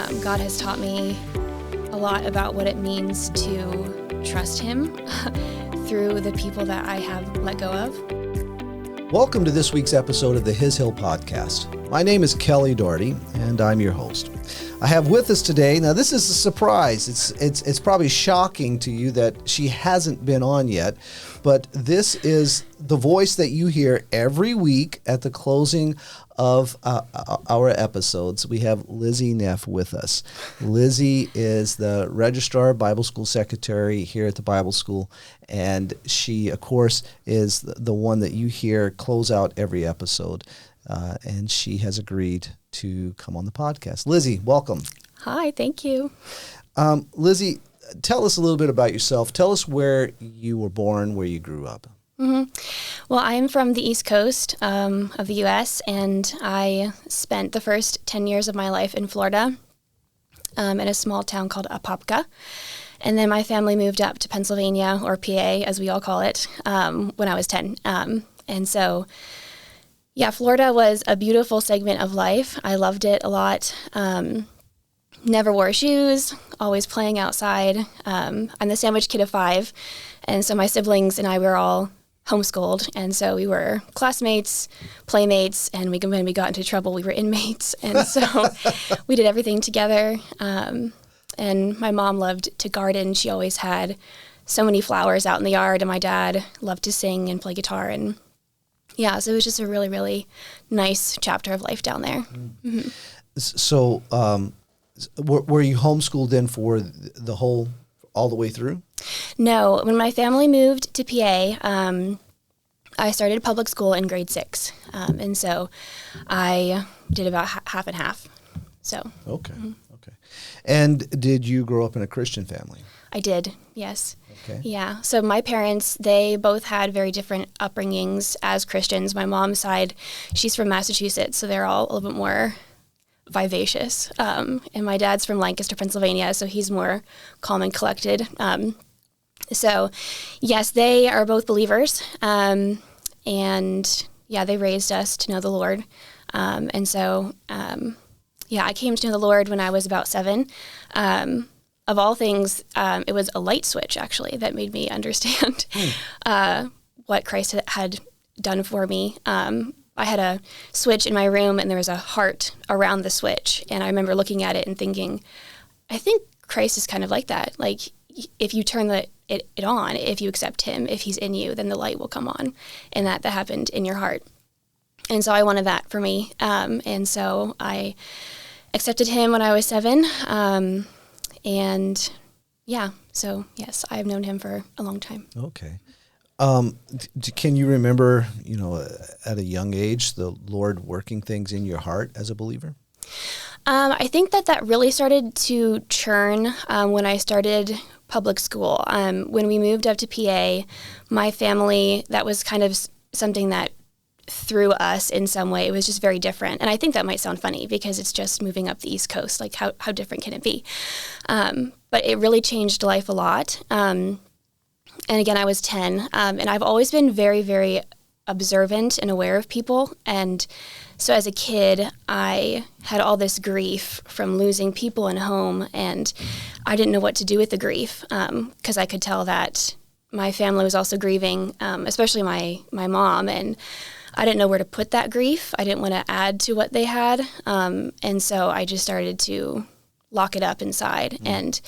God has taught me a lot about what it means to trust Him through the people that I have let go of. Welcome to this week's episode of the His Hill podcast. My name is Kelly Doherty, and I'm your host. I have with us today, now this is a surprise. It's probably shocking to you that she hasn't been on yet, but this is the voice that you hear every week at the closing of our episodes. We have Lizzy Neff with us. Lizzy is the Registrar Bible School Secretary here at the Bible School, and she, of course, is the one that you hear close out every episode. And she has agreed to come on the podcast. Lizzy, welcome. Hi, thank you. Lizzy, tell us a little bit about yourself. Tell us where you were born, where you grew up. Mm-hmm. Well, I'm from the East Coast of the U.S., and I spent the first 10 years of my life in Florida in a small town called Apopka. And then my family moved up to Pennsylvania, or PA, as we all call it, when I was 10. And so... yeah, Florida was a beautiful segment of life. I loved it a lot. Never wore shoes, always playing outside. I'm the sandwich kid of 5, and so my siblings and I were all homeschooled, and so we were classmates, playmates, and when we got into trouble, we were inmates, and so we did everything together. And my mom loved to garden. She always had so many flowers out in the yard, and my dad loved to sing and play guitar, and yeah, so it was just a really, really nice chapter of life down there. Mm-hmm. So were you homeschooled then for all the way through? No. When my family moved to PA, I started public school in grade 6. And so I did about half and half. So. Okay. Mm-hmm. Okay. And did you grow up in a Christian family? I did, yes. Okay. Yeah. So my parents, they both had very different upbringings as Christians. My mom's side, she's from Massachusetts, so they're all a little bit more vivacious. And my dad's from Lancaster, Pennsylvania, so he's more calm and collected. So yes, they are both believers. And yeah, they raised us to know the Lord. And so, I came to know the Lord when I was about 7. Of all things, it was a light switch, actually, that made me understand what Christ had done for me. I had a switch in my room, and there was a heart around the switch. And I remember looking at it and thinking, I think Christ is kind of like that. Like, if you turn it on, if you accept Him, if He's in you, then the light will come on. And that happened in your heart. And so I wanted that for me. And so I accepted Him when I was 7. And yeah, so yes, I've known Him for a long time. Okay. Can you remember, at a young age, the Lord working things in your heart as a believer? I think that really started to churn when I started public school. When we moved up to PA, my family, that was kind of something that through us in some way. It was just very different. And I think that might sound funny because it's just moving up the East Coast. Like, how different can it be? But it really changed life a lot. And again, I was 10. And I've always been very, very observant and aware of people. And so as a kid, I had all this grief from losing people in home. And I didn't know what to do with the grief because I could tell that my family was also grieving, especially my mom. And I didn't know where to put that grief. I didn't want to add to what they had. And so I just started to lock it up inside. And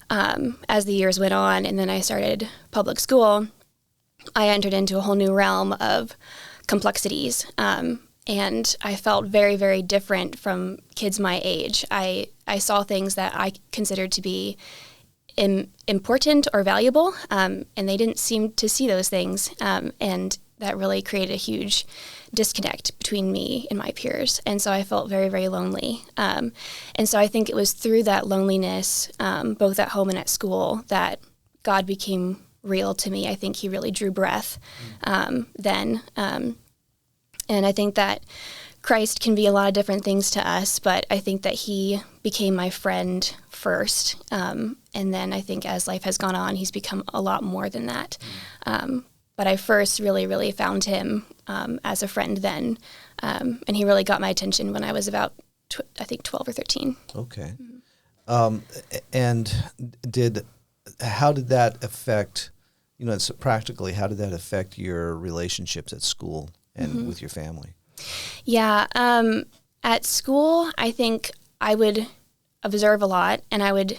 as the years went on, and then I started public school, I entered into a whole new realm of complexities. And I felt very, very different from kids my age. I saw things that I considered to be important or valuable, and they didn't seem to see those things. And that really created a huge disconnect between me and my peers. And so I felt very, very lonely. And so I think it was through that loneliness, both at home and at school, that God became real to me. I think He really drew breath then. And I think that Christ can be a lot of different things to us, but I think that He became my friend first. And then I think as life has gone on, He's become a lot more than that. But I first really, really found Him as a friend then. And He really got my attention when I was about, I think, 12 or 13. Okay. And how did that affect, it's practically, how did that affect your relationships at school and with your family? Yeah. At school, I think I would observe a lot, and I would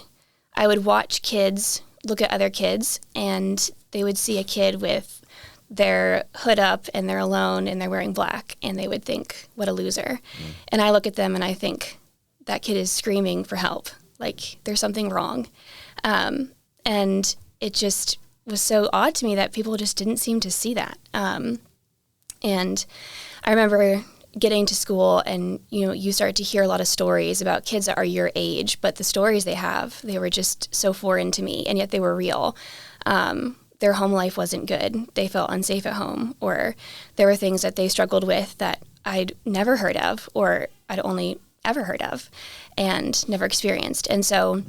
watch kids look at other kids, and they would see a kid with their hood up and they're alone and they're wearing black, and they would think, what a loser. And I look at them and I think, that kid is screaming for help. Like, there's something wrong. And it just was so odd to me that people just didn't seem to see that. And I remember getting to school, and you start to hear a lot of stories about kids that are your age, but the stories they were just so foreign to me, and yet they were real. Their home life wasn't good. They felt unsafe at home, or there were things that they struggled with that I'd never heard of, or I'd only ever heard of and never experienced. And so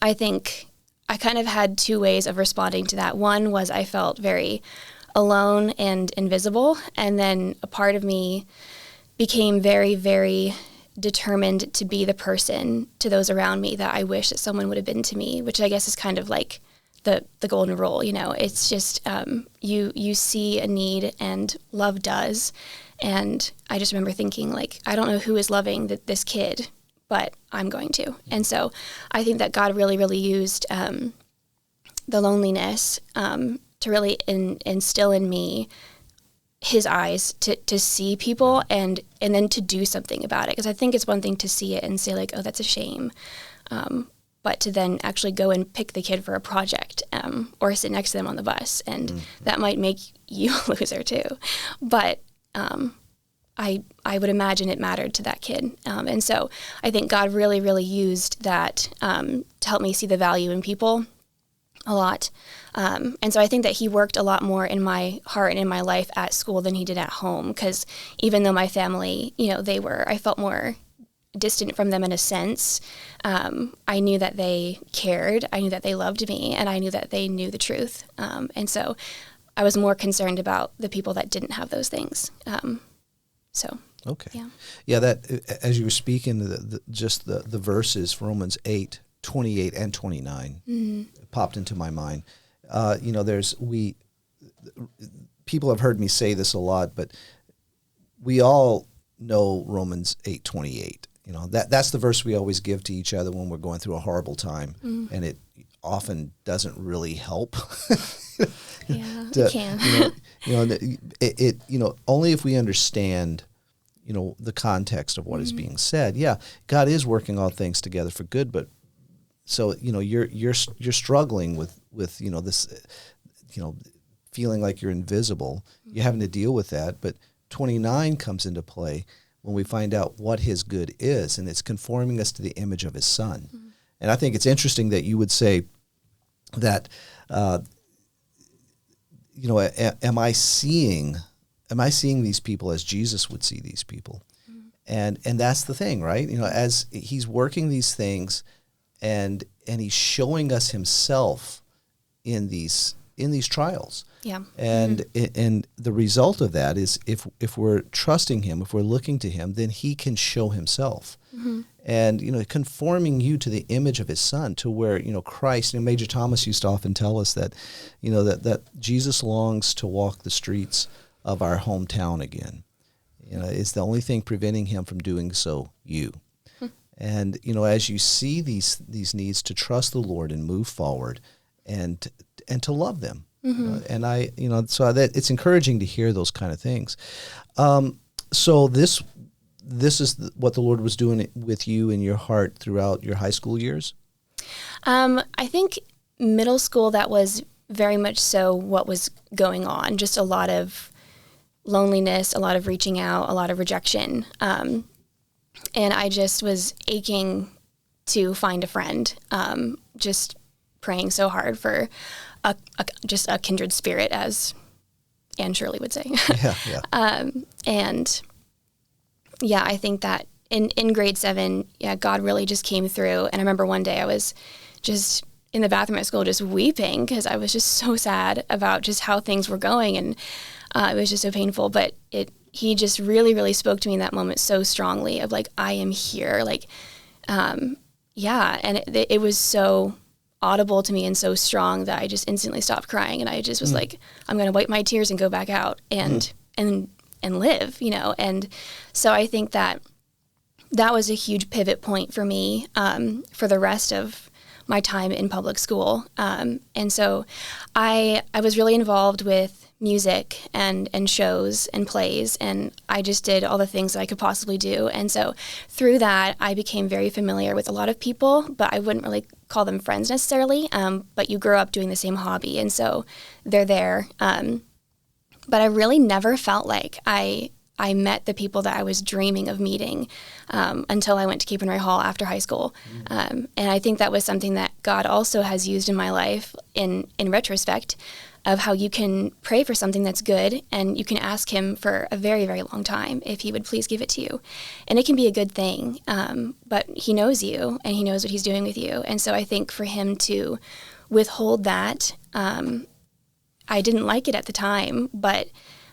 I think I kind of had two ways of responding to that. One was I felt very alone and invisible, and then a part of me became very, very determined to be the person to those around me that I wish that someone would have been to me, which I guess is kind of like the golden rule. It's just you see a need, and love does. And I just remember thinking, like, I don't know who is loving this kid, but I'm going to. And so I think that God really, really used the loneliness to really instill in me his eyes to see people and then to do something about it. Because I think it's one thing to see it and say, like, oh, that's a shame. But to then actually go and pick the kid for a project or sit next to them on the bus. And that might make you a loser too. But I would imagine it mattered to that kid. And so I think God really, really used that to help me see the value in people a lot. And so I think that he worked a lot more in my heart and in my life at school than he did at home. Because even though my family, I felt more distant from them in a sense. I knew that they cared. I knew that they loved me, and I knew that they knew the truth. And so I was more concerned about the people that didn't have those things. Okay. Yeah. That, as you were speaking, the verses, Romans 8:28 and 29, popped into my mind. People have heard me say this a lot, but we all know Romans 8:28. That's the verse we always give to each other when we're going through a horrible time, and it often doesn't really help. It can. Only if we understand, the context of what is being said. Yeah, God is working all things together for good, but so you're struggling with this, feeling like you're invisible. You're having to deal with that, but 29 comes into play when we find out what his good is, and it's conforming us to the image of his son. And I think it's interesting that you would say that, am I seeing these people as Jesus would see these people? And that's the thing, right? As he's working these things, and he's showing us himself in these trials. Yeah. And and the result of that is if we're trusting him, if we're looking to him, then he can show himself. And conforming you to the image of his son, to where Christ. Major Thomas used to often tell us that that Jesus longs to walk the streets of our hometown again. It's the only thing preventing him from doing so. And as you see these needs, to trust the Lord and move forward, and to love them. And so that it's encouraging to hear those kind of things. So this is what the Lord was doing with you in your heart throughout your high school years? I think middle school, that was very much so what was going on. Just a lot of loneliness, a lot of reaching out, a lot of rejection. And I just was aching to find a friend, just praying so hard for just a kindred spirit, as Anne Shirley would say. And I think that in grade 7, God really just came through. And I remember one day I was just in the bathroom at school just weeping because I was just so sad about just how things were going. And it was just so painful. But he just really, really spoke to me in that moment so strongly of, like, I am here. Like, and it was so audible to me and so strong that I just instantly stopped crying, and I just was like, I'm going to wipe my tears and go back out and live, And so I think that was a huge pivot point for me for the rest of my time in public school. And so I was really involved with music and shows and plays, and I just did all the things that I could possibly do. And so through that, I became very familiar with a lot of people, but I wouldn't really call them friends necessarily, but you grow up doing the same hobby, and so they're there. But I really never felt like I met the people that I was dreaming of meeting until I went to Cape and Ray Hall after high school. And I think that was something that God also has used in my life in retrospect, of how you can pray for something that's good and you can ask him for a very, very long time if he would please give it to you. And it can be a good thing, but he knows you and he knows what he's doing with you. And so I think for him to withhold that, I didn't like it at the time, but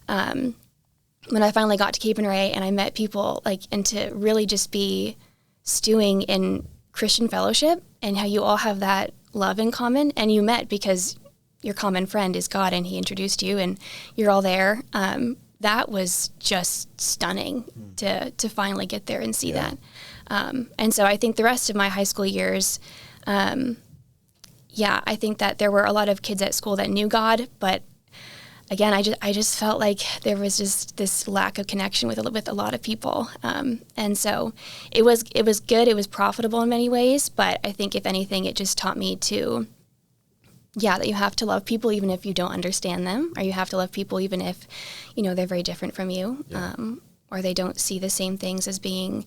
when I finally got to Cape and Ray and I met people, and to really just be stewing in Christian fellowship and how you all have that love in common, and you met because your common friend is God and he introduced you and you're all there. That was just stunning to finally get there and see that. And so I think the rest of my high school years, I think that there were a lot of kids at school that knew God, but again, I just felt like there was just this lack of connection with a lot of people. And so it was good. It was profitable in many ways, but I think if anything, it just taught me to, that you have to love people even if you don't understand them, or you have to love people even if, they're very different from you, or they don't see the same things as being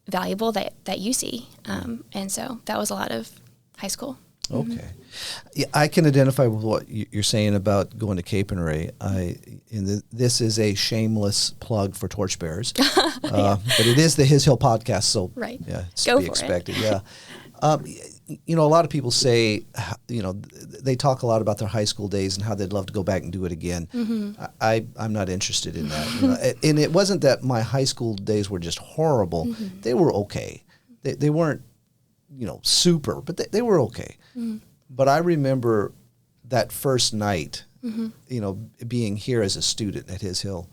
valuable that you see. And so that was a lot of high school. Okay. Yeah, I can identify with what you're saying about going to Cape and Ray. This is a shameless plug for Torchbearers, but it is the His Hill podcast, so right. Yeah, it's Go to be for expected. It. Yeah. A lot of people say, they talk a lot about their high school days and how they'd love to go back and do it again. Mm-hmm. I'm not interested in that. And it wasn't that my high school days were just horrible. Mm-hmm. They were okay. They weren't, super, but they were okay. Mm-hmm. But I remember that first night, being here as a student at His Hill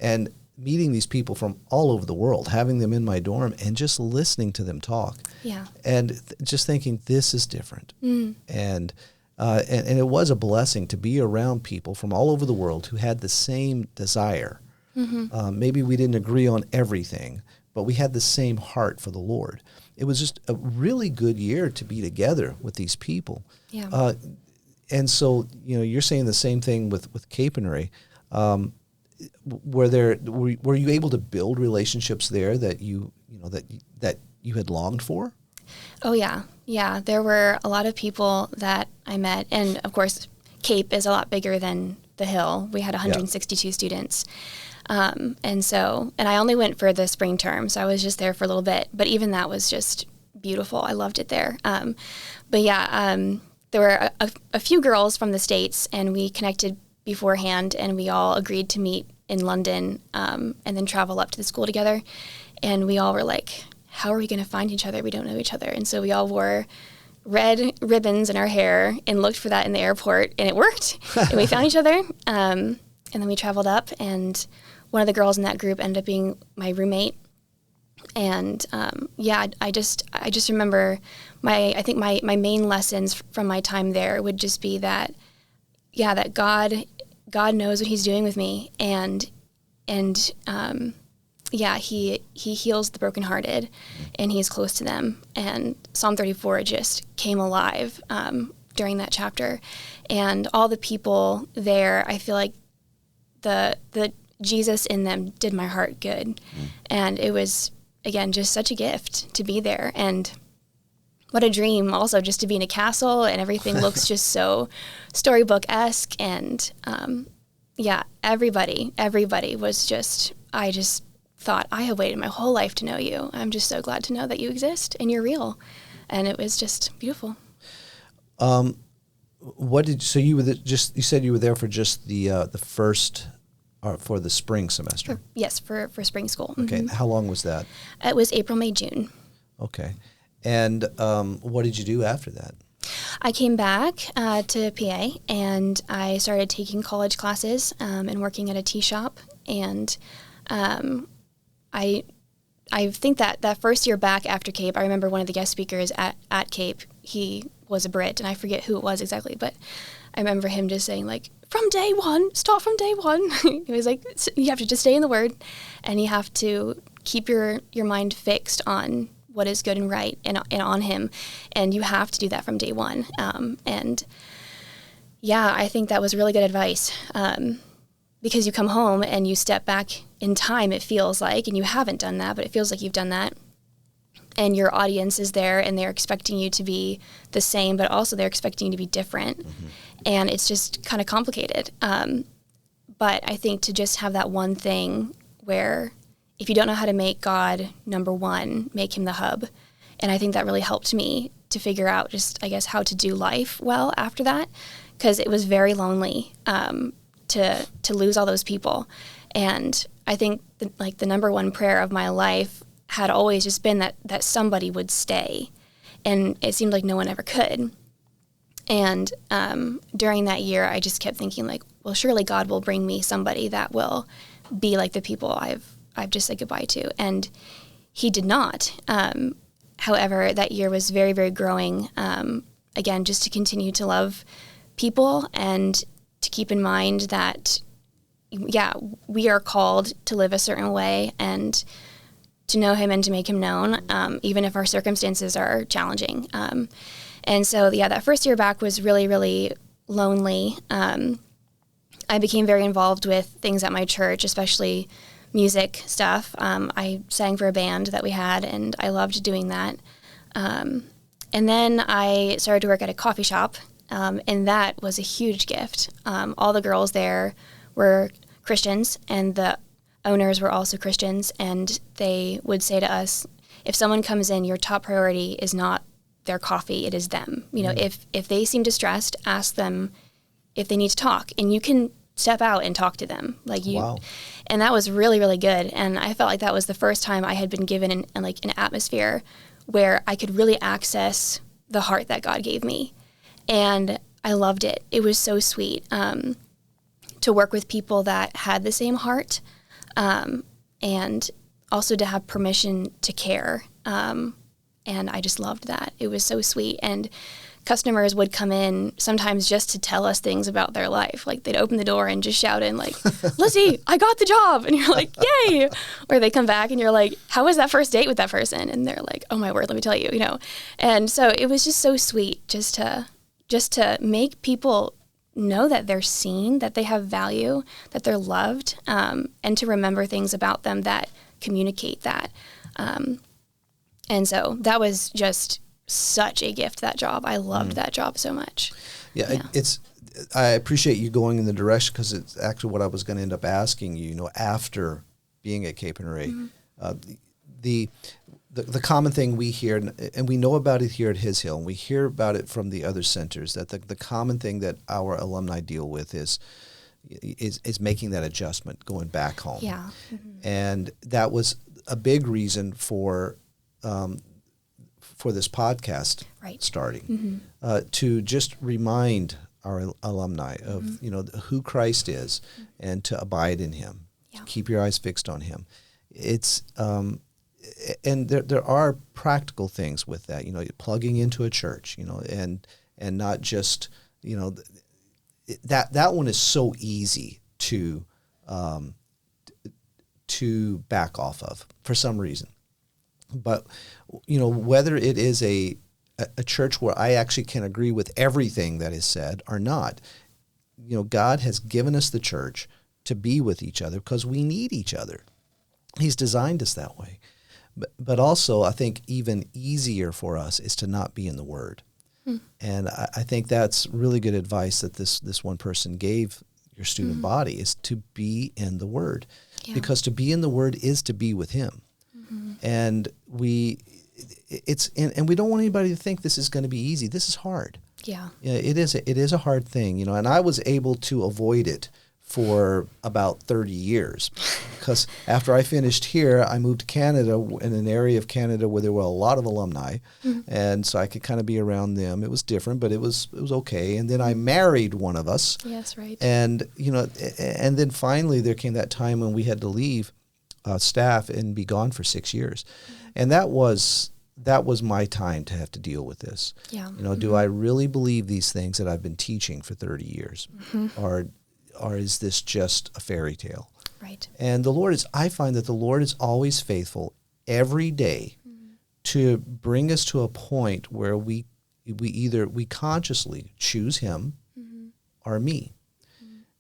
and meeting these people from all over the world, having them in my dorm and just listening to them talk. Yeah. And just thinking, this is different. Mm. And it was a blessing to be around people from all over the world who had the same desire. Mm-hmm. Maybe we didn't agree on everything, but we had the same heart for the Lord. It was just a really good year to be together with these people. Yeah. And so, you're saying the same thing with Cape and Ray. Were you able to build relationships there that you had longed for? Oh yeah. There were a lot of people that I met, and of course, Cape is a lot bigger than the Hill. We had 162 students, and I only went for the spring term, so I was just there for a little bit. But even that was just beautiful. I loved it there. There were a few girls from the States, and we connected beforehand, and we all agreed to meet in London and then travel up to the school together. And we all were like, how are we going to find each other? We don't know each other. And so we all wore red ribbons in our hair and looked for that in the airport, and it worked. And we found each other. And then we traveled up, and one of the girls in that group ended up being my roommate. And I just remember my main lessons from my time there would just be that God knows what he's doing with me, and he heals the brokenhearted, and he's close to them. And Psalm 34 just came alive during that chapter, and all the people there, I feel like the Jesus in them did my heart good, and it was again just such a gift to be there. And what a dream also just to be in a castle, and everything looks just so storybook-esque. And everybody was just, I just thought, I have waited my whole life to know you. I'm just so glad to know that you exist and you're real. And it was just beautiful. You said you were there for just the first, or for the spring semester? Yes, for spring school. Okay. Mm-hmm. How long was that? It was April, May, June. Okay. And what did you do after that? I came back to PA, and I started taking college classes and working at a tea shop. And I think that first year back after Cape, I remember one of the guest speakers at Cape, he was a Brit, and I forget who it was exactly, but I remember him just saying, like, from day one, start from day one. He was like, you have to just stay in the Word, and you have to keep your mind fixed on what is good and right and on Him, and you have to do that from day one. And yeah, I think that was really good advice, because you come home and you step back in time, it feels like, and you haven't done that, but it feels like you've done that. And your audience is there, and they're expecting you to be the same, but also they're expecting you to be different. Mm-hmm. And it's just kind of complicated. But I think to just have that one thing where if you don't know how to make God number one, make Him the hub. And I think that really helped me to figure out just, I guess, how to do life well after that, because it was very lonely to lose all those people. And I think the number one prayer of my life had always just been that somebody would stay. And it seemed like no one ever could. And during that year, I just kept thinking, like, well, surely God will bring me somebody that will be like the people I've just said goodbye to. And He did not. However, that year was very, very growing. Again, just to continue to love people and to keep in mind that, yeah, we are called to live a certain way and to know Him and to make Him known, even if our circumstances are challenging. And so, yeah, that first year back was really, really lonely. I became very involved with things at my church, especially music stuff. I sang for a band that we had, and I loved doing that. And then I started to work at a coffee shop, and that was a huge gift. All the girls there were Christians, and the owners were also Christians, and they would say to us, if someone comes in, your top priority is not their coffee, it is them. You know, if they seem distressed, ask them if they need to talk, and you can step out and talk to them. Wow. And that was really, really good. And I felt like that was the first time I had been given an atmosphere where I could really access the heart that God gave me. And I loved it. It was so sweet to work with people that had the same heart, and also to have permission to care. And I just loved that. It was so sweet. And customers would come in sometimes just to tell us things about their life. Like, they'd open the door and just shout in, like, Lizzy, I got the job. And you're like, yay. Or they come back and you're like, how was that first date with that person? And they're like, oh my word, let me tell you, you know. And so it was just so sweet just to make people know that they're seen, that they have value, that they're loved, and to remember things about them that communicate that. And so that was just such a gift, that job. I loved that job so much. Yeah. I appreciate you going in the direction, because it's actually what I was going to end up asking you, after being at Cape and Ray. The common thing we hear, and we know about it here at His Hill, and we hear about it from the other centers, that the common thing that our alumni deal with is making that adjustment, going back home. Yeah. And that was a big reason for this podcast starting, to just remind our alumni of who Christ is, and to abide in Him. Yeah. Keep your eyes fixed on Him. It's and there are practical things with that. Plugging into a church, and not just that one is so easy to back off of for some reason. But, whether it is a church where I actually can agree with everything that is said or not, God has given us the church to be with each other because we need each other. He's designed us that way. But also, I think even easier for us is to not be in the Word. And I think that's really good advice that this one person gave your student body, is to be in the Word. Yeah. Because to be in the Word is to be with Him. And we don't want anybody to think this is going to be easy. This is hard. Yeah. It is a hard thing, and I was able to avoid it for about 30 years. Because after I finished here, I moved to Canada, in an area of Canada where there were a lot of alumni. And so I could kind of be around them. It was different, but it was okay. And then I married one of us. Yes, right. And, and then finally there came that time when we had to leave staff and be gone for 6 years. And that was my time to have to deal with this. Yeah. Do I really believe these things that I've been teaching for 30 years? Or is this just a fairy tale? Right. And I find that the Lord is always faithful every day to bring us to a point where we consciously choose him or me.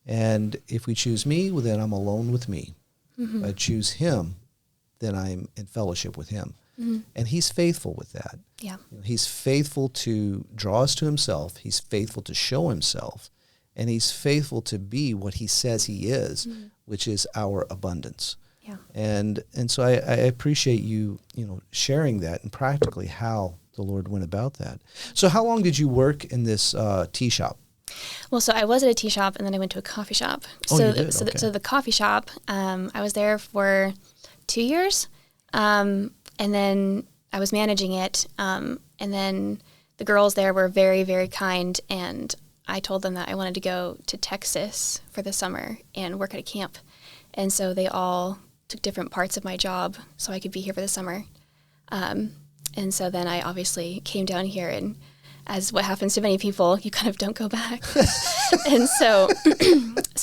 And if we choose me, well, then I'm alone with me. If I choose him, then I'm in fellowship with him. And he's faithful with that. Yeah. He's faithful to draw us to himself. He's faithful to show himself. And he's faithful to be what he says he is, which is our abundance. Yeah. And so I appreciate you, sharing that and practically how the Lord went about that. So how long did you work in this tea shop? Well, so I was at a tea shop, and then I went to a coffee shop. Oh, so, you did? so, Okay. so the coffee shop, I was there for 2 years, and then I was managing it, and then the girls there were very, very kind, and I told them that I wanted to go to Texas for the summer and work at a camp. And so they all took different parts of my job so I could be here for the summer. And so then I obviously came down here, and as what happens to many people, you kind of don't go back. And so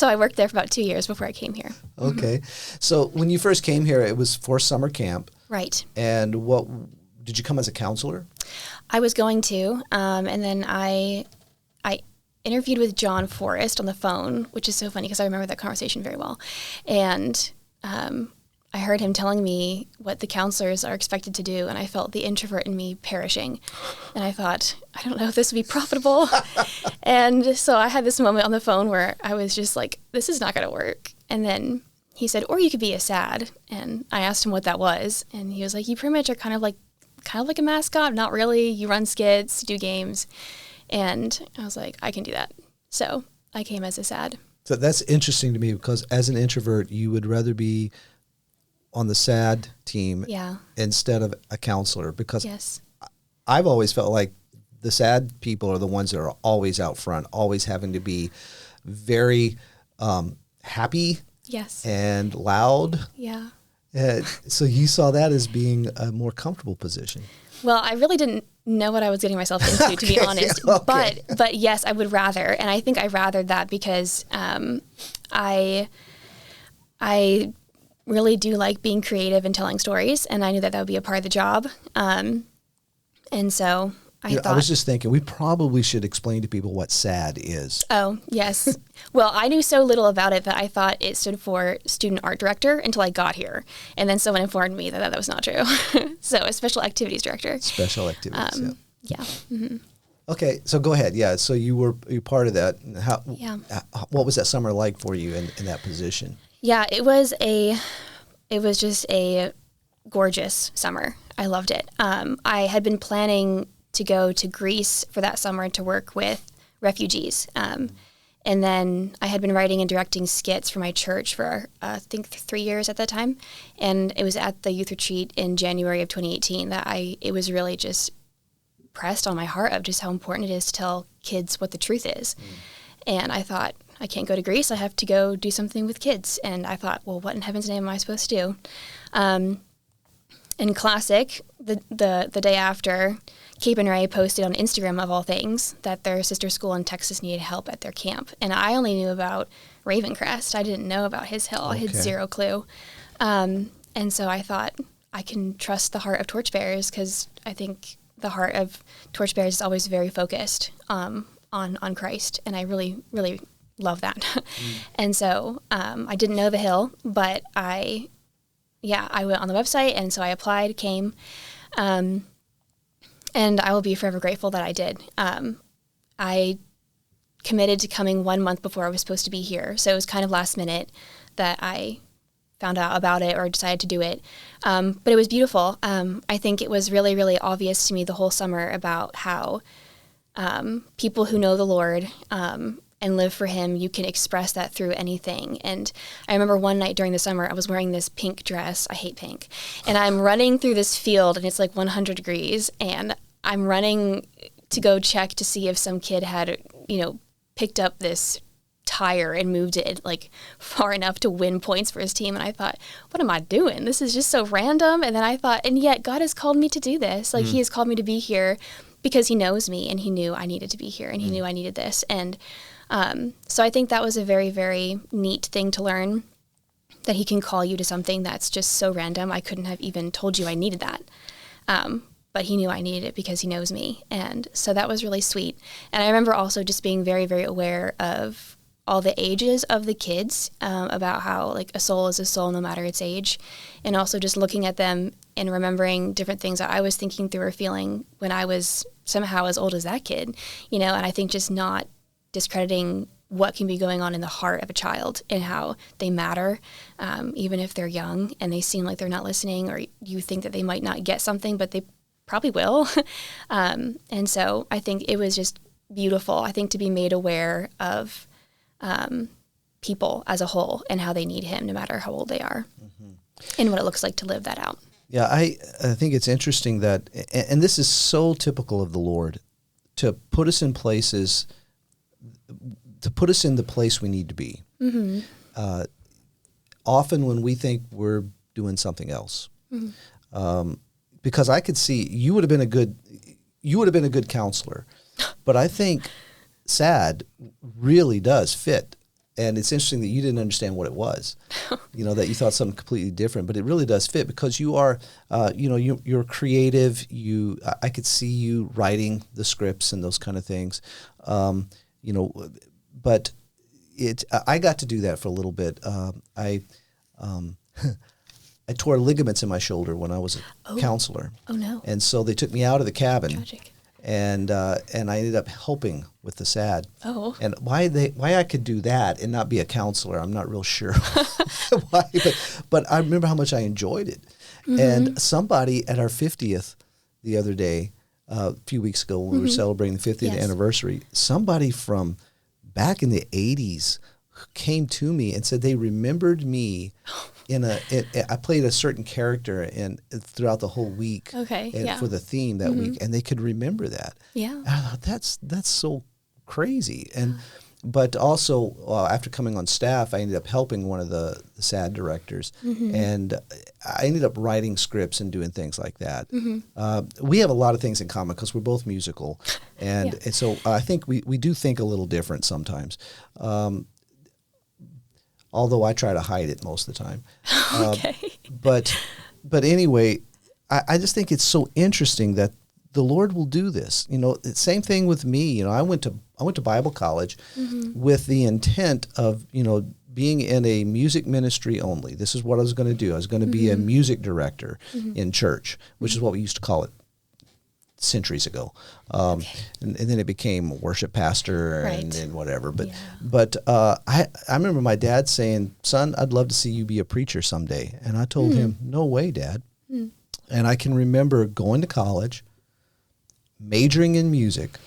I worked there for about 2 years before I came here. Okay. So when you first came here, it was for summer camp. Right. And did you come as a counselor? I was going to, and then I interviewed with John Forrest on the phone, which is so funny because I remember that conversation very well. And I heard him telling me what the counselors are expected to do, and I felt the introvert in me perishing. And I thought, I don't know if this would be profitable. And so I had this moment on the phone where I was just like, this is not going to work. And then he said, or you could be a SAD. And I asked him what that was. And he was like, you pretty much are kind of like a mascot. Not really. You run skits, do games. And I was like, I can do that. So I came as a SAD. So that's interesting to me because as an introvert, you would rather be on the SAD team instead of a counselor, because Yes. I've always felt like the SAD people are the ones that are always out front, always having to be very happy Yes. and loud. Yeah. So you saw that as being a more comfortable position. Well, I really didn't know what I was getting myself into, to be honest. Okay. But yes, I would rather, and I think I rathered that because I really do like being creative and telling stories, and I knew that would be a part of the job. And so I thought... I was just thinking, we probably should explain to people what SAD is. Oh, yes. Well, I knew so little about it that I thought it stood for Student Art Director until I got here. And then someone informed me that that was not true. So a Special Activities Director. Special Activities, Yeah. Mm-hmm. Okay, so go ahead. Yeah, so you're part of that. What was that summer like for you in that position? Yeah, it was just a gorgeous summer. I loved it. I had been planning to go to Greece for that summer to work with refugees. And then I had been writing and directing skits for my church for, I think, 3 years at that time. And it was at the youth retreat in January of 2018 that it was really just pressed on my heart of just how important it is to tell kids what the truth is. And I thought, I can't go to Greece. I have to go do something with kids. And I thought, well, what in heaven's name am I supposed to do? In classic, the day after, Cape and Ray posted on Instagram, of all things, that their sister school in Texas needed help at their camp. And I only knew about Ravencrest. I didn't know about His Hill. I had zero clue. And so I thought, I can trust the heart of Torchbearers, because I think the heart of Torchbearers is always very focused on Christ. And I really, really love that. And so I didn't know the Hill, but I went on the website, and so I applied, came, and I will be forever grateful that I did. I committed to coming 1 month before I was supposed to be here, so it was kind of last minute that I found out about it or decided to do it. But it was beautiful. I think it was really, really obvious to me the whole summer about how people who know the Lord and live for him, you can express that through anything. And I remember one night during the summer, I was wearing this pink dress. I hate pink. And I'm running through this field, and it's like 100 degrees, and I'm running to go check to see if some kid had, picked up this tire and moved it like far enough to win points for his team. And I thought, what am I doing? This is just so random. And then I thought, and yet God has called me to do this. Like he has called me to be here because he knows me, and he knew I needed to be here, and he knew I needed this. And so I think that was a very, very neat thing to learn, that he can call you to something that's just so random. I couldn't have even told you I needed that. But he knew I needed it because he knows me. And so that was really sweet. And I remember also just being very, very aware of all the ages of the kids, about how like a soul is a soul no matter its age. And also just looking at them and remembering different things that I was thinking through or feeling when I was somehow as old as that kid, and I think just not discrediting what can be going on in the heart of a child and how they matter, even if they're young and they seem like they're not listening, or you think that they might not get something, but they probably will. And so I think it was just beautiful, I think, to be made aware of people as a whole and how they need him no matter how old they are, and what it looks like to live that out. Yeah, I think it's interesting that, and this is so typical of the Lord, to put us in places, to put us in the place we need to be. Often when we think we're doing something else, because I could see you would have been a good counselor, but I think sad really does fit. And it's interesting that you didn't understand what it was, that you thought something completely different, but it really does fit because you are, you're creative. I could see you writing the scripts and those kind of things, but I got to do that for a little bit. I tore ligaments in my shoulder when I was a counselor. Oh no. And so they took me out of the cabin. Tragic. And I ended up helping with the SAD. Oh. And why I could do that and not be a counselor, I'm not real sure why. But I remember how much I enjoyed it. And somebody at our 50th the other day, a few weeks ago when we were celebrating the 50th anniversary, somebody from back in the 80s came to me and said they remembered me I played a certain character throughout the whole week for the theme that week, and they could remember that. Yeah. And I thought that's so crazy. But also after coming on staff, I ended up helping one of the SAD directors, and I ended up writing scripts and doing things like that. We have a lot of things in common because we're both musical, and so I think we do think a little different sometimes. Although I try to hide it most of the time. Okay. But anyway, I just think it's so interesting that the Lord will do this. Same thing with me. I went to Bible college with the intent of, being in a music ministry only. This is what I was going to do. I was going to be a music director in church, which is what we used to call it centuries ago. And then it became worship pastor and whatever. But I remember my dad saying, "Son, I'd love to see you be a preacher someday." And I told him, "No way, Dad." And I can remember going to college, majoring in music,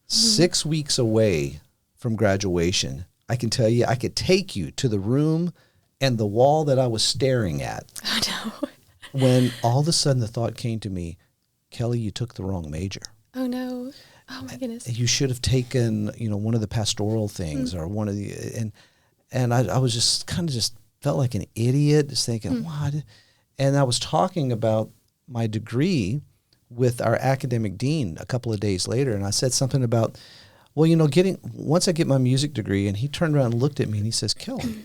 6 weeks away from graduation. I can tell you, I could take you to the room and the wall that I was staring at. Oh, no. When all of a sudden the thought came to me, "Kelly, you took the wrong major. Oh, no. Oh, my goodness. You should have taken, one of the pastoral things or one of the, and I was just kind of just felt like an idiot, just thinking, what? And I was talking about my degree with our academic dean a couple of days later, and I said something about, well, once I get my music degree, and he turned around and looked at me and he says, "Kelly,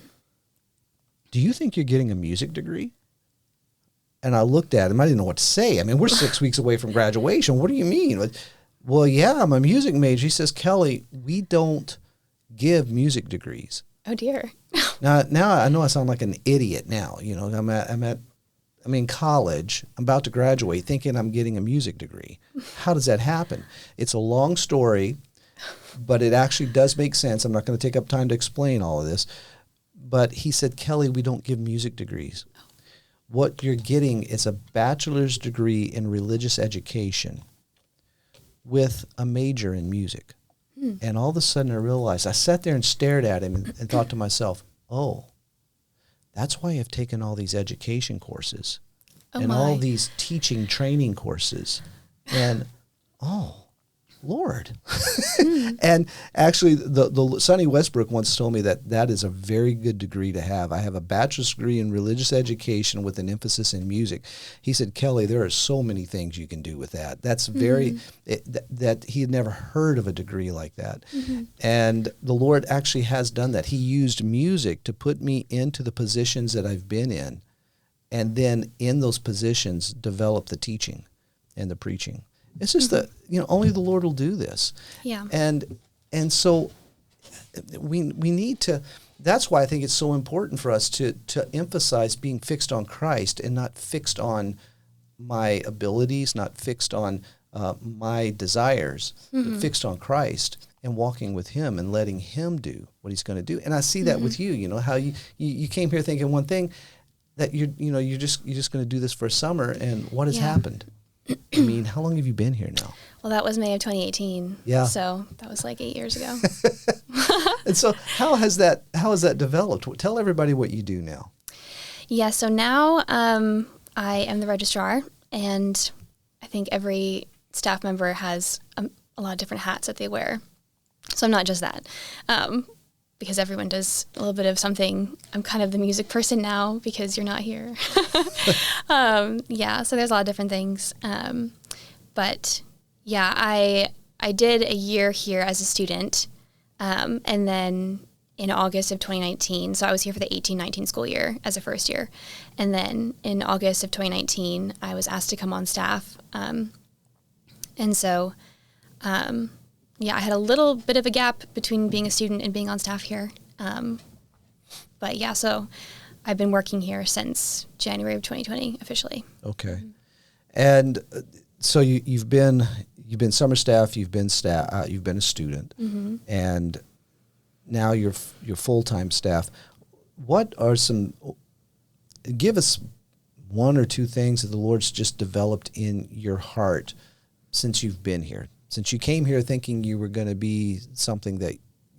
do you think you're getting a music degree?" And I looked at him. I didn't know what to say. I mean, we're 6 weeks away from graduation. What do you mean? Well, yeah, I'm a music major. He says, "Kelly, we don't give music degrees." Oh, dear. Now I know I sound like an idiot now. I'm in college. I'm about to graduate thinking I'm getting a music degree. How does that happen? It's a long story, but it actually does make sense. I'm not going to take up time to explain all of this. But he said, "Kelly, we don't give music degrees. What you're getting is a bachelor's degree in religious education with a major in music." And all of a sudden I realized, I sat there and stared at him and thought to myself, oh, that's why I've taken all these education courses and all these teaching training courses. And, oh, Lord. And actually, the Sonny Westbrook once told me that is a very good degree to have. I have a bachelor's degree in religious education with an emphasis in music. He said, Kelly, there are so many things you can do with that. That's very, that he had never heard of a degree like that. And the Lord actually has done that. He used music to put me into the positions that I've been in, and then in those positions develop the teaching and the preaching. It's just that, only the Lord will do this. Yeah. And so we need to, that's why I think it's so important for us to emphasize being fixed on Christ and not fixed on my abilities, not fixed on my desires, but fixed on Christ and walking with him and letting him do what he's going to do. And I see that with you, how you came here thinking one thing, that you're just going to do this for a summer, and what has happened? I mean, how long have you been here now? Well, that was May of 2018. Yeah. So that was like 8 years ago. And so how has that developed? Tell everybody what you do now. Yeah. So now I am the registrar, and I think every staff member has a lot of different hats that they wear. So I'm not just that. Because everyone does a little bit of something. I'm kind of the music person now because you're not here. So there's a lot of different things. But yeah, I did a year here as a student. And then in August of 2019, so I was here for the 18-19 school year as a first year. And then in August of 2019, I was asked to come on staff. And so I had a little bit of a gap between being a student and being on staff here. But yeah, so I've been working here since January of 2020 officially. Okay. And so you've been summer staff, you've been a student, and now you're full-time staff. What are give us one or two things that the Lord's just developed in your heart since you've been here? Since you came here thinking you were going to be something that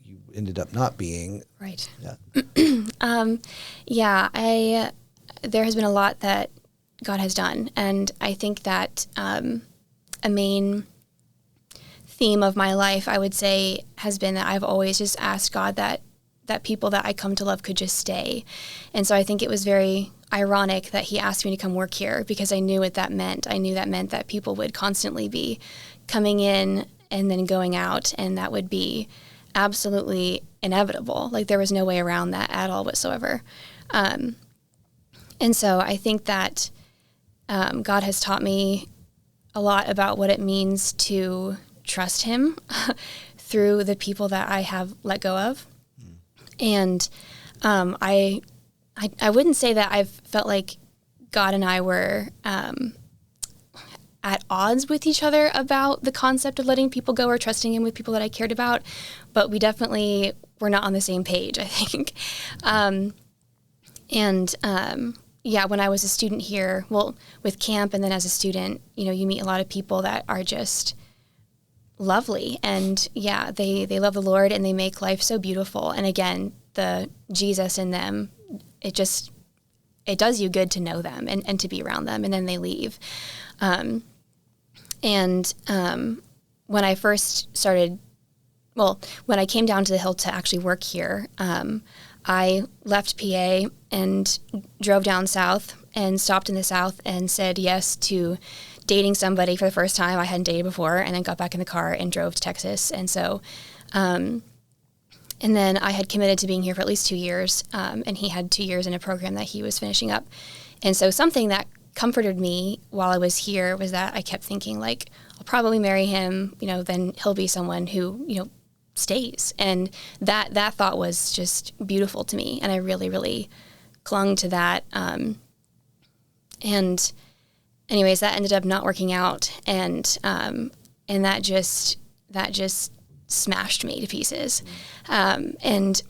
you ended up not being. Right. Yeah. There has been a lot that God has done. And I think that a main theme of my life, I would say, has been that I've always just asked God that people that I come to love could just stay. And so I think it was very ironic that he asked me to come work here, because I knew what that meant. I knew that meant that people would constantly be coming in and then going out, and that would be absolutely inevitable. Like, there was no way around that at all whatsoever. And so I think that God has taught me a lot about what it means to trust him through the people that I have let go of. And I wouldn't say that I've felt like God and I were at odds with each other about the concept of letting people go or trusting him with people that I cared about, but we definitely were not on the same page, I think. When I was a student here, with camp and then as a student, you meet a lot of people that are just lovely, and they love the Lord and they make life so beautiful. And again, the Jesus in them, it does you good to know them and to be around them, and then they leave. When I first started, when I came down to the Hill to actually work here, I left PA and drove down south and stopped in the South and said yes to dating somebody for the first time I hadn't dated before, and then got back in the car and drove to Texas. And so, and then I had committed to being here for at least 2 years, and he had 2 years in a program that he was finishing up. And so something that comforted me while I was here was that I kept thinking, like, I'll probably marry him, then he'll be someone who, stays. And that thought was just beautiful to me. And I really, really clung to that. And anyways, that ended up not working out. And that just smashed me to pieces. And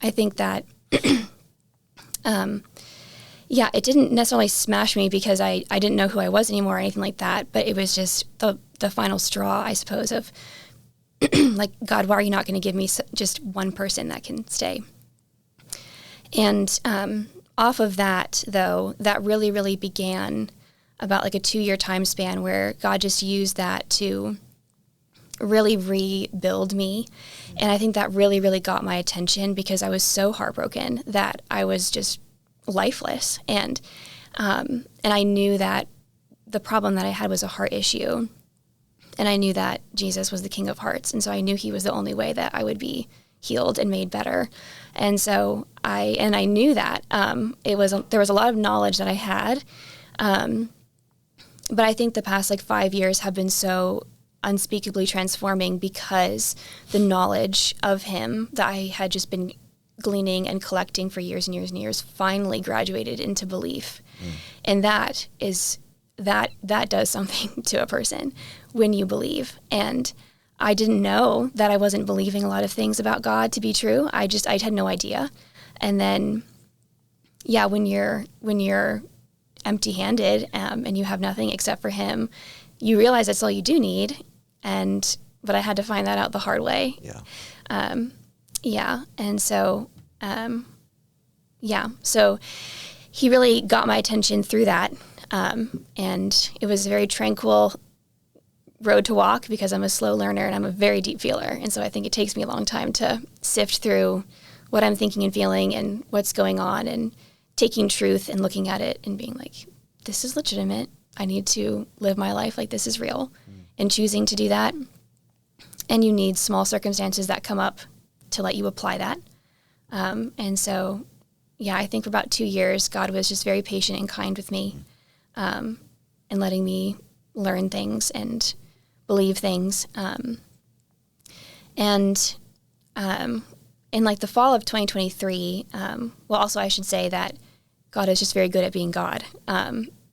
I think that, it didn't necessarily smash me because I didn't know who I was anymore or anything like that, but it was just the final straw, I suppose, of like, God, why are you not going to give me just one person that can stay? And off of that, though, that really, really began about like a 2-year time span where God just used that to really rebuild me. And I think that really, really got my attention because I was so heartbroken that I was just lifeless. And I knew that the problem that I had was a heart issue. And I knew that Jesus was the King of Hearts. And so I knew he was the only way that I would be healed and made better. And so I knew that there was a lot of knowledge that I had. But I think the past like 5 years have been so unspeakably transforming because the knowledge of him that I had just been gleaning and collecting for years and years and years finally graduated into belief. And that does something to a person when you believe. And I didn't know that I wasn't believing a lot of things about God to be true. I had no idea. And then, yeah, when you're empty-handed and you have nothing except for him, you realize that's all you do need. But I had to find that out the hard way. And so, so he really got my attention through that. And it was a very tranquil road to walk because I'm a slow learner and I'm a very deep feeler. And so I think it takes me a long time to sift through what I'm thinking and feeling and what's going on and taking truth and looking at it and being like, this is legitimate. I need to live my life like this is real and choosing to do that. And you need small circumstances that come up to let you apply that. And so, yeah, I think for about 2 years, God was just very patient and kind with me and letting me learn things and believe things. And in like the fall of 2023, also I should say that God is just very good at being God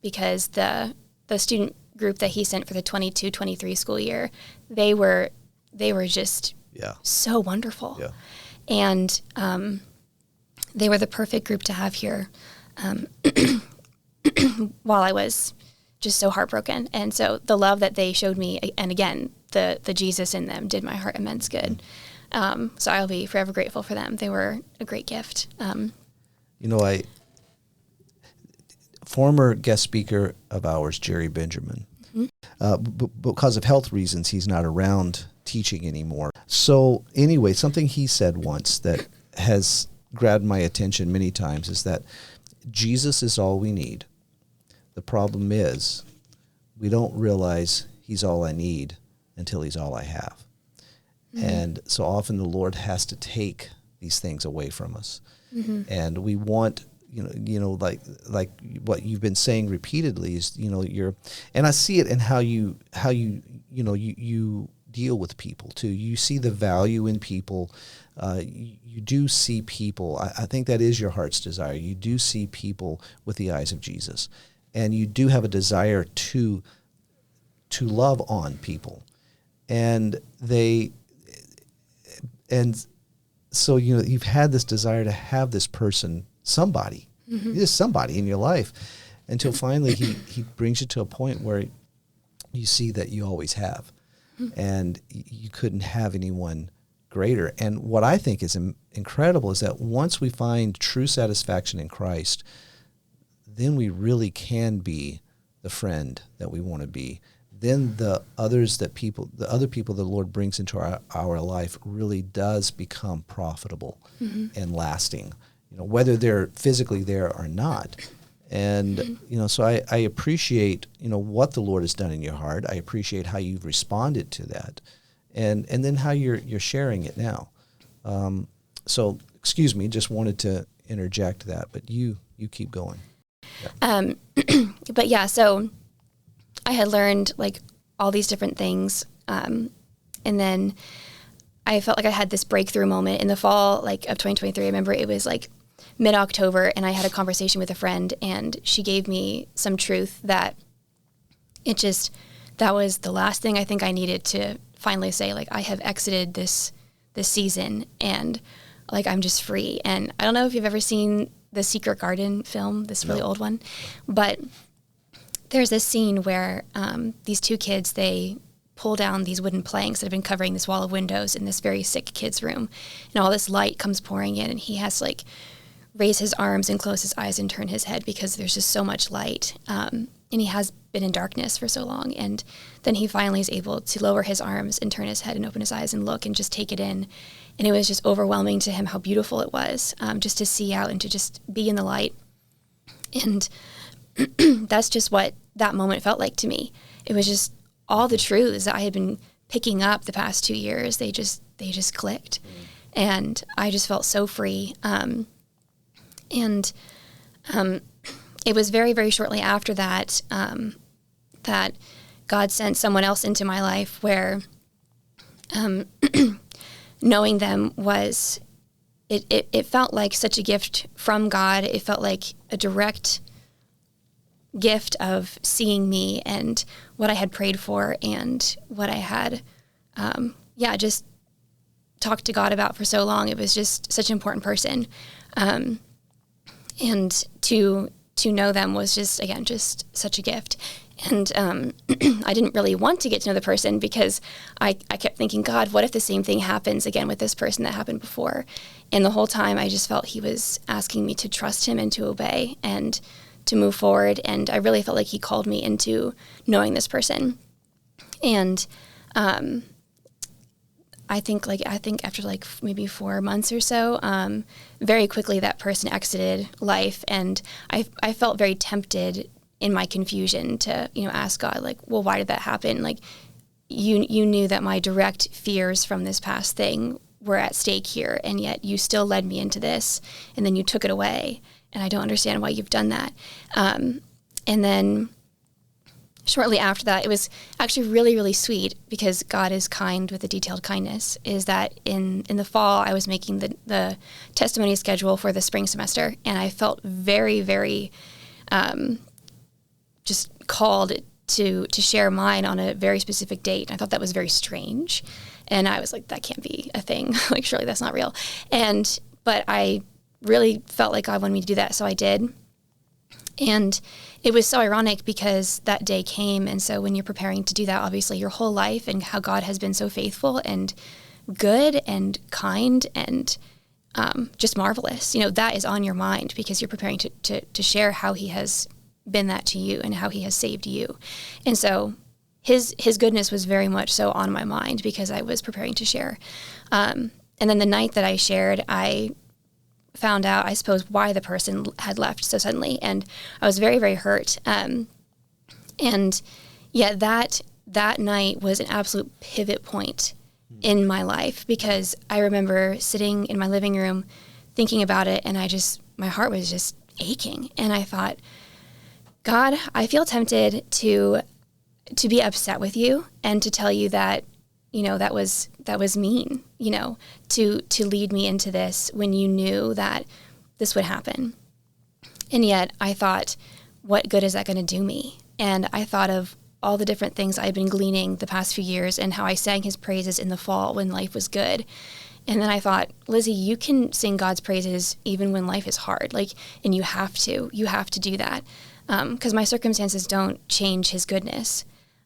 because the student group that he sent for the 22-23 school year, they were just so wonderful. Yeah. And they were the perfect group to have here while I was just so heartbroken. And so the love that they showed me, and again, the Jesus in them did my heart immense good. So I'll be forever grateful for them. They were a great gift. Former guest speaker of ours, Jerry Benjamin, because of health reasons, he's not around teaching anymore. So anyway, something he said once that has grabbed my attention many times is that Jesus is all we need. The problem is we don't realize he's all I need until he's all I have. Mm-hmm. And so often the Lord has to take these things away from us. Mm-hmm. And we want, like what you've been saying repeatedly is, and I see it in how you deal with people too. You see the value in people. You do see people. I think that is your heart's desire. You do see people with the eyes of Jesus, and you do have a desire to love on people, and so you've had this desire to have this person, somebody, just somebody in your life, until finally he brings you to a point where you see that you always have, and you couldn't have anyone greater. And what I think is incredible is that once we find true satisfaction in Christ, then we really can be the friend that we want to be. Then the other people the Lord brings into our life really does become profitable and lasting, whether they're physically there or not. And, so I appreciate, what the Lord has done in your heart. I appreciate how you've responded to that. And then how you're sharing it now. So, excuse me, just wanted to interject that, but you keep going. Yeah. But yeah, so I had learned like all these different things. And then I felt like I had this breakthrough moment in the fall, of 2023. I remember it was like mid-October, and I had a conversation with a friend, and she gave me some truth that that was the last thing I think I needed to finally say, like, I have exited this season, and like, I'm just free. And I don't know if you've ever seen the Secret Garden film, this really old one, but there's this scene where these two kids, they pull down these wooden planks that have been covering this wall of windows in this very sick kid's room. And all this light comes pouring in, and he has to like raise his arms and close his eyes and turn his head because there's just so much light. And he has been in darkness for so long. And then he finally is able to lower his arms and turn his head and open his eyes and look and just take it in. And it was just overwhelming to him how beautiful it was, just to see out and to just be in the light. And that's just what that moment felt like to me. It was just all the truths that I had been picking up the past 2 years. They just clicked. And I just felt so free. It was very, very shortly after that that God sent someone else into my life where knowing them was, it felt like such a gift from God. It felt like a direct gift of seeing me and what I had prayed for and what I had, just talked to God about for so long. It was just such an important person. And to know them was just such a gift. And I didn't really want to get to know the person because I kept thinking, God, what if the same thing happens again with this person that happened before? And the whole time I just felt he was asking me to trust him and to obey and to move forward. And I really felt like he called me into knowing this person. And I think after like maybe 4 months or so, very quickly that person exited life, and I felt very tempted in my confusion to ask God, like, well, why did that happen? Like, you knew that my direct fears from this past thing were at stake here, and yet you still led me into this, and then you took it away, and I don't understand why you've done that. And then shortly after that, it was actually really, really sweet because God is kind with a detailed kindness, is that in the fall, I was making the testimony schedule for the spring semester, and I felt very, very just called to share mine on a very specific date. I thought that was very strange, and I was like, that can't be a thing. Like, surely that's not real. But I really felt like God wanted me to do that, so I did. And it was so ironic because that day came, and so when you're preparing to do that, obviously your whole life and how God has been so faithful and good and kind and just marvelous, that is on your mind because you're preparing to share how he has been that to you and how he has saved you. And so his goodness was very much so on my mind because I was preparing to share. And then the night that I shared, I found out, I suppose, why the person had left so suddenly. And I was very, very hurt. And yeah, that night was an absolute pivot point in my life because I remember sitting in my living room thinking about it, and my heart was just aching. And I thought, God, I feel tempted to be upset with you and to tell you that, that was mean, to lead me into this when you knew that this would happen. And yet I thought, what good is that going to do me? And I thought of all the different things I've been gleaning the past few years and how I sang his praises in the fall when life was good. And then I thought, Lizzy, you can sing God's praises even when life is hard. And you have to do that. Because my circumstances don't change his goodness.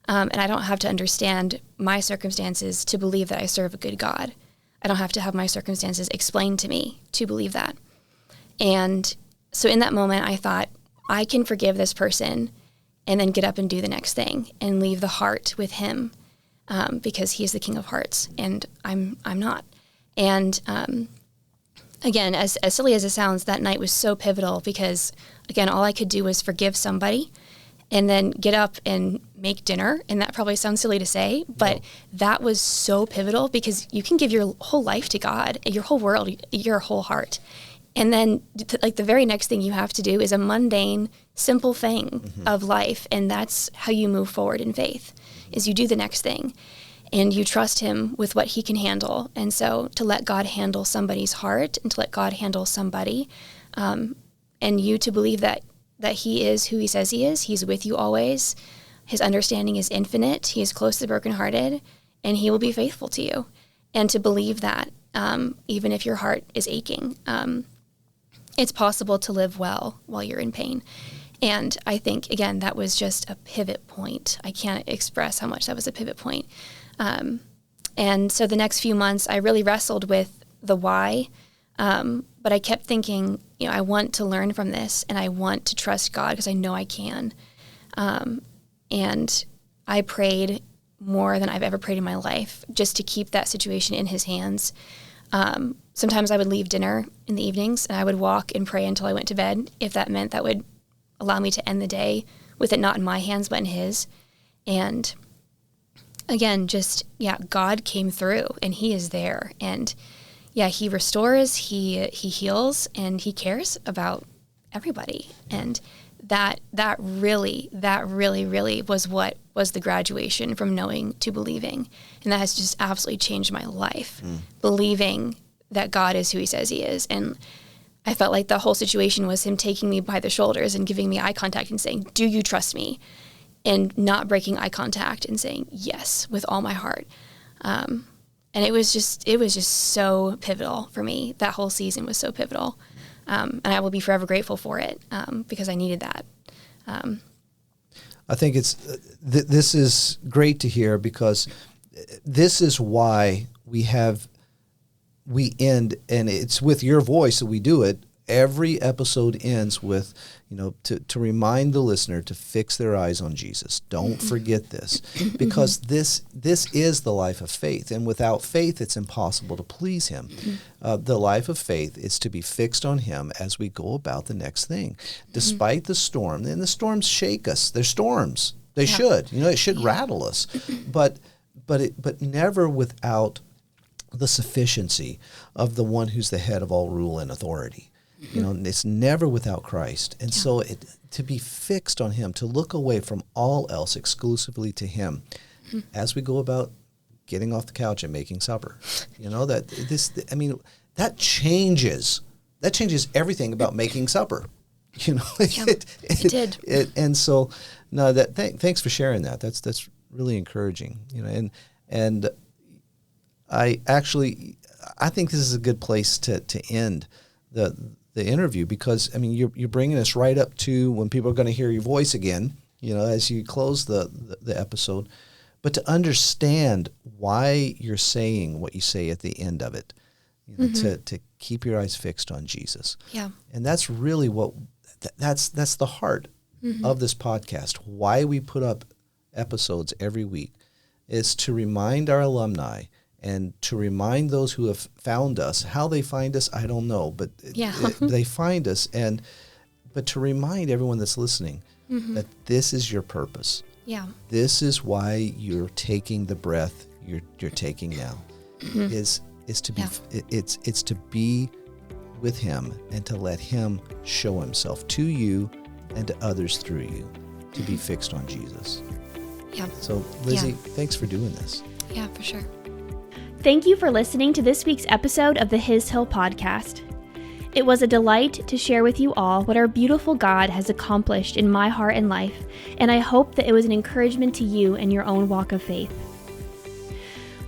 And I don't have to understand my circumstances to believe that I serve a good God. I don't have to have my circumstances explained to me to believe that. And so in that moment, I thought, I can forgive this person and then get up and do the next thing and leave the heart with him because he is the King of Hearts and I'm not. And again, as silly as it sounds, that night was so pivotal because, again, all I could do was forgive somebody and then get up and make dinner. And that probably sounds silly to say, but that was so pivotal because you can give your whole life to God, your whole world, your whole heart. And then the very next thing you have to do is a mundane, simple thing of life. And that's how you move forward in faith, is you do the next thing. And you trust him with what he can handle. And so to let God handle somebody's heart and to let God handle somebody, and you to believe that he is who he says he is. He's with you always. His understanding is infinite. He is close to the brokenhearted, and he will be faithful to you. And to believe that, even if your heart is aching, it's possible to live well while you're in pain. And I think, again, that was just a pivot point. I can't express how much that was a pivot point. And so the next few months, I really wrestled with the why, but I kept thinking, I want to learn from this, and I want to trust God because I know I can. And I prayed more than I've ever prayed in my life just to keep that situation in His hands. Sometimes I would leave dinner in the evenings, and I would walk and pray until I went to bed, if that meant that would allow me to end the day with it not in my hands but in His. And again, God came through, and He is there. And He restores, He heals, and He cares about everybody. And that really was what was the graduation from knowing to believing. And that has just absolutely changed my life, believing that God is who He says He is. And I felt like the whole situation was Him taking me by the shoulders and giving me eye contact and saying, "Do you trust me?" And not breaking eye contact and saying yes with all my heart. And it was just so pivotal for me. That whole season was so pivotal. And I will be forever grateful for it because I needed that. I think this is great to hear, because this is why we end, and it's with your voice that we do it. Every episode ends with, to remind the listener to fix their eyes on Jesus. Don't forget this, because this is the life of faith, and without faith, it's impossible to please Him. The life of faith is to be fixed on Him as we go about the next thing, despite the storm. And the storms shake us. They're storms. They should. It should rattle us, but never without the sufficiency of the one who's the head of all rule and authority. It's never without Christ. And so to be fixed on Him, to look away from all else exclusively to Him as we go about getting off the couch and making supper. That changes everything about making supper. It did. And so, no, thanks for sharing that. That's really encouraging. And I think this is a good place to end the interview, because you're bringing us right up to when people are going to hear your voice again, as you close the episode, but to understand why you're saying what you say at the end of it, to keep your eyes fixed on Jesus. Yeah. And that's really that's the heart of this podcast. Why we put up episodes every week is to remind our alumni and to remind those who have found us. How they find us, I don't know, but they find us. But to remind everyone that's listening that this is your purpose. Yeah. This is why you're taking the breath you're taking now. Is to be it's to be with Him and to let Him show Himself to you and to others through you, to be fixed on Jesus. Yeah. So Lizzy, thanks for doing this. Yeah, for sure. Thank you for listening to this week's episode of the His Hill podcast. It was a delight to share with you all what our beautiful God has accomplished in my heart and life, and I hope that it was an encouragement to you in your own walk of faith.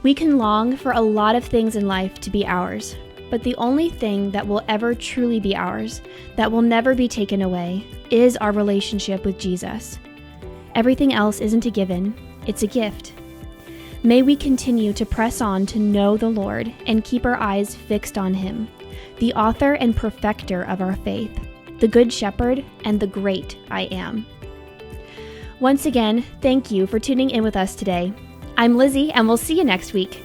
We can long for a lot of things in life to be ours, but the only thing that will ever truly be ours, that will never be taken away, is our relationship with Jesus. Everything else isn't a given, it's a gift. May we continue to press on to know the Lord and keep our eyes fixed on Him, the author and perfecter of our faith, the Good Shepherd and the great I Am. Once again, thank you for tuning in with us today. I'm Lizzy, and we'll see you next week.